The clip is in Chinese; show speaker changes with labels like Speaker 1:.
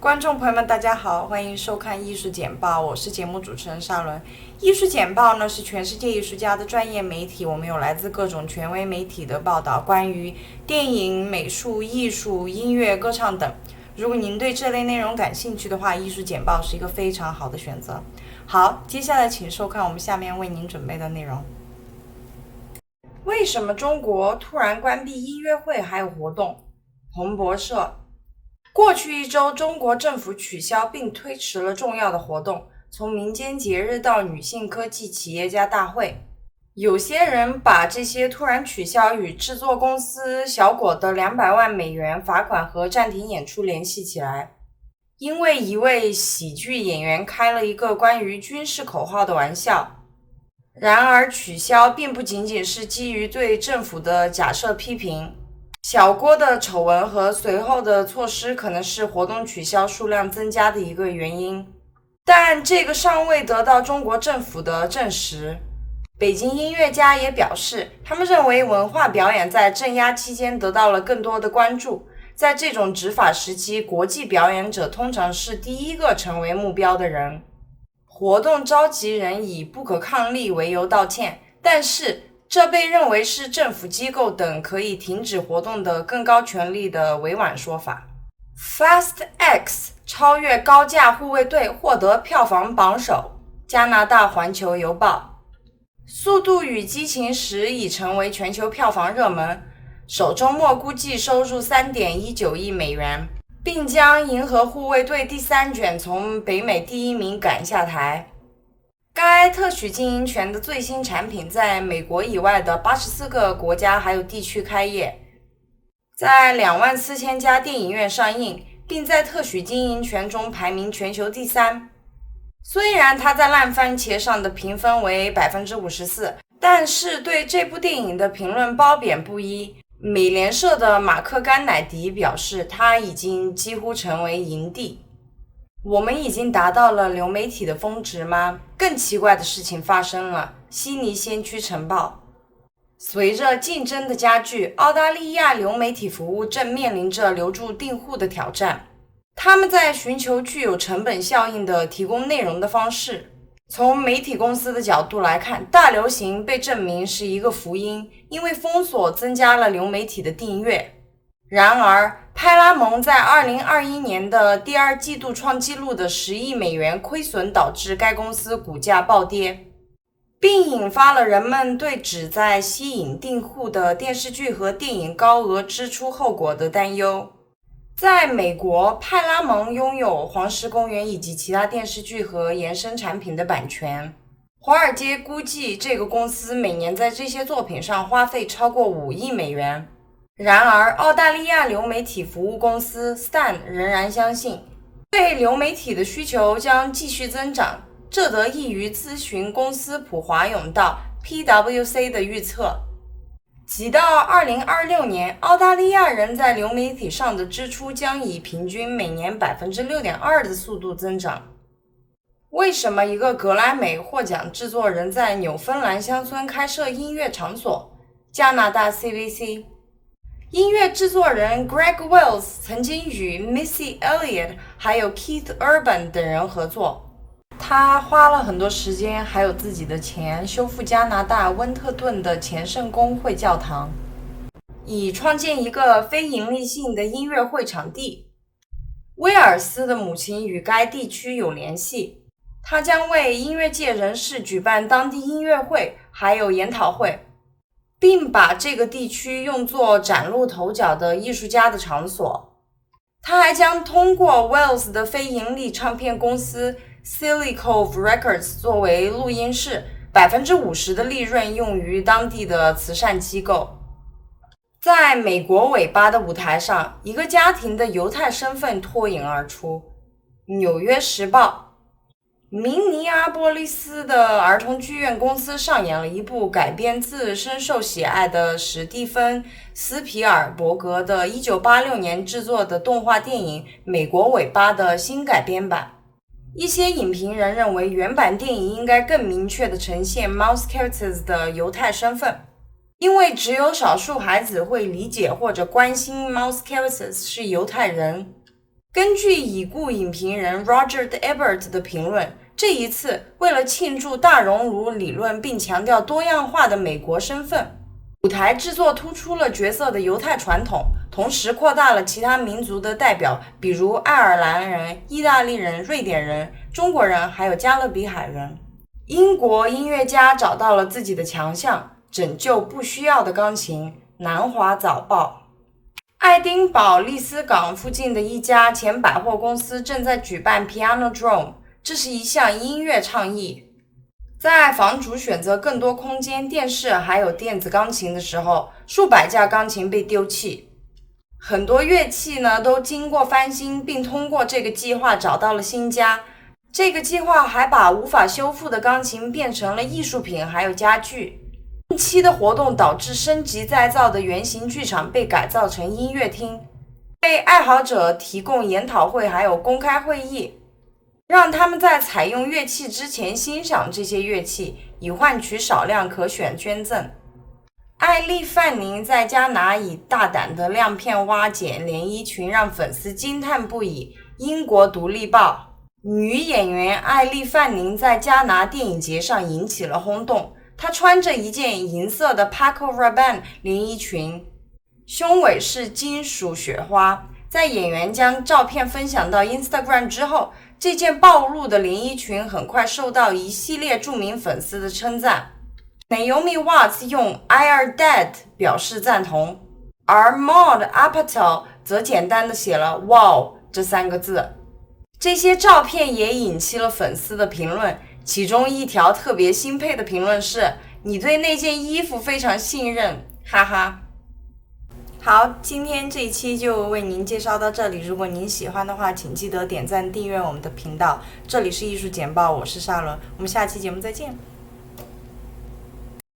Speaker 1: 观众朋友们，大家好，欢迎收看艺术简报，我是节目主持人沙伦。艺术简报呢是全世界艺术家的专业媒体，我们有来自各种权威媒体的报道，关于电影、美术、艺术、音乐、歌唱等。如果您对这类内容感兴趣的话，艺术简报是一个非常好的选择。好，接下来请收看我们下面为您准备的内容。为什么中国突然关闭音乐会还有活动？彭博社。过去一周，中国政府取消并推迟了重要的活动，从民间节日到女性科技企业家大会。有些人把这些突然取消与制作公司小果的200万美元罚款和暂停演出联系起来，因为一位喜剧演员开了一个关于军事口号的玩笑。然而，取消并不仅仅是基于对政府的假设批评。小郭的丑闻和随后的措施可能是活动取消数量增加的一个原因，但这个尚未得到中国政府的证实。北京音乐家也表示，他们认为文化表演在镇压期间得到了更多的关注。在这种执法时期，国际表演者通常是第一个成为目标的人。活动召集人以不可抗力为由道歉，但是这被认为是政府机构等可以停止活动的更高权力的委婉说法。Fast X 超越高价护卫队获得票房榜首，加拿大环球邮报。速度与激情10已成为全球票房热门，首周末估计收入3.19亿美元，并将银河护卫队第3卷从北美第1名赶下台。该特许经营权的最新产品在美国以外的84个国家还有地区开业，在24000家电影院上映，并在特许经营权中排名全球第3。虽然它在烂番茄上的评分为 54%， 但是对这部电影的评论褒贬不一。美联社的马克·甘乃迪表示，它已经几乎成为影帝。我们已经达到了流媒体的峰值吗？更奇怪的事情发生了。悉尼先驱晨报。随着竞争的加剧，澳大利亚流媒体服务正面临着留住订户的挑战。他们在寻求具有成本效应的提供内容的方式。从媒体公司的角度来看，大流行被证明是一个福音，因为封锁增加了流媒体的订阅。然而，派拉蒙在2021年的第2季度创纪录的10亿美元亏损，导致该公司股价暴跌，并引发了人们对旨在吸引订户的电视剧和电影高额支出后果的担忧。在美国，派拉蒙拥有黄石公园以及其他电视剧和延伸产品的版权。华尔街估计这个公司每年在这些作品上花费超过5亿美元。然而，澳大利亚流媒体服务公司 Stan 仍然相信，对流媒体的需求将继续增长，这得益于咨询公司普华永道 PwC 的预测。即到2026年，澳大利亚人在流媒体上的支出将以平均每年 6.2% 的速度增长。为什么一个格莱美获奖制作人在纽芬兰乡村开设音乐场所？加拿大 CBC。音乐制作人 Greg Wells 曾经与 Missy Elliott 还有 Keith Urban 等人合作。他花了很多时间还有自己的钱修复加拿大温特顿的前圣公会教堂，以创建一个非营利性的音乐会场地。威尔斯的母亲与该地区有联系，他将为音乐界人士举办当地音乐会还有研讨会，并把这个地区用作崭露头角的艺术家的场所。他还将通过 Wells 的非盈利唱片公司 Silly Cove Records 作为录音室，50%的利润用于当地的慈善机构。在美国尾巴的舞台上，一个家庭的犹太身份脱颖而出。纽约时报。明尼阿波利斯的儿童剧院公司上演了一部改编自深受喜爱的史蒂芬·斯皮尔伯格的1986年制作的动画电影《美国尾巴》的新改编版。一些影评人认为，原版电影应该更明确地呈现 Mouse Characters 的犹太身份，因为只有少数孩子会理解或者关心 Mouse Characters 是犹太人。根据已故影评人 Roger Ebert 的评论，这一次为了庆祝大熔炉理论并强调多样化的美国身份，舞台制作突出了角色的犹太传统，同时扩大了其他民族的代表，比如爱尔兰人、意大利人、瑞典人、中国人，还有加勒比海人。英国音乐家找到了自己的强项，拯救不需要的钢琴。南华早报。爱丁堡利斯港附近的一家前百货公司正在举办 Piano Drum， 这是一项音乐倡议。在房主选择更多空间、电视还有电子钢琴的时候，数百架钢琴被丢弃。很多乐器呢都经过翻新，并通过这个计划找到了新家。这个计划还把无法修复的钢琴变成了艺术品还有家具。近期的活动导致升级再造的圆形剧场被改造成音乐厅，为爱好者提供研讨会还有公开会议，让他们在采用乐器之前欣赏这些乐器，以换取少量可选捐赠。艾丽·范宁在加拿以大胆的亮片挖剪连衣裙让粉丝惊叹不已。英国独立报。女演员艾丽·范宁在加拿电影节上引起了轰动。她穿着一件银色的 Paco Rabanne 连衣裙，胸围是金属雪花。在演员将照片分享到 Instagram 之后，这件暴露的连衣裙很快受到一系列著名粉丝的称赞。Naomi Watts 用 I are dead 表示赞同，而 Maud Apatow 则简单的写了 Wow 这3个字。这些照片也引起了粉丝的评论，其中一条特别钦佩的评论是：你对那件衣服非常信任，哈哈。好，今天这一期就为您介绍到这里。如果您喜欢的话，请记得点赞订阅我们的频道。这里是艺术简报，我是沙伦，我们下期节目再见。